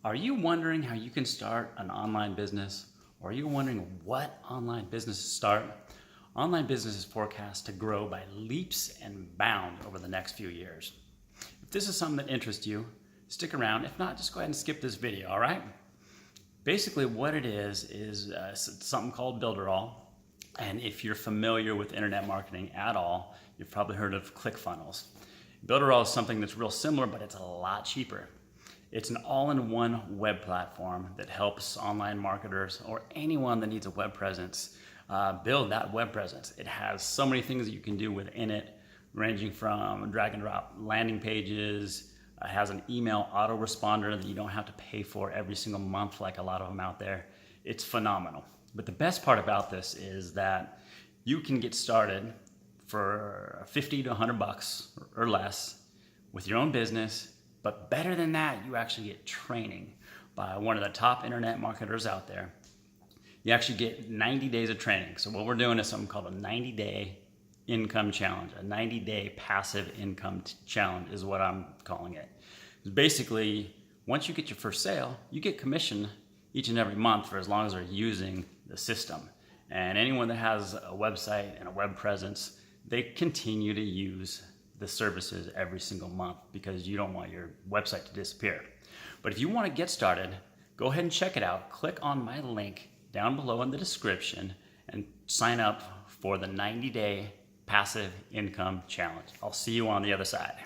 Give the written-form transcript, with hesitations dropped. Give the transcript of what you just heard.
Are you wondering how you can start an online business? Or are you wondering what online business to start? Online business is forecast to grow by leaps and bounds over the next few years. If this is something that interests you, stick around. If not, just go ahead and skip this video, all right? Basically what it is something called BuilderAll. And if you're familiar with internet marketing at all, you've probably heard of ClickFunnels. BuilderAll is something that's real similar, but it's a lot cheaper. It's an all-in-one web platform that helps online marketers or anyone that needs a web presence build that web presence. It has so many things that you can do within it, ranging from drag and drop landing pages. It has an email autoresponder that you don't have to pay for every single month like a lot of them out there. It's phenomenal. But the best part about this is that you can get started for 50 to 100 bucks or less with your own business. But better than that, you actually get training by one of the top internet marketers out there. You actually get 90 days of training. So what we're doing is something called a 90-day income challenge. A 90-day passive income challenge is what I'm calling it. Basically, once you get your first sale, you get commission each and every month for as long as they're using the system. And anyone that has a website and a web presence, they continue to use the services every single month because you don't want your website to disappear. But if you want to get started, go ahead and check it out. Click on my link down below in the description and sign up for the 90-day passive income challenge. I'll see you on the other side.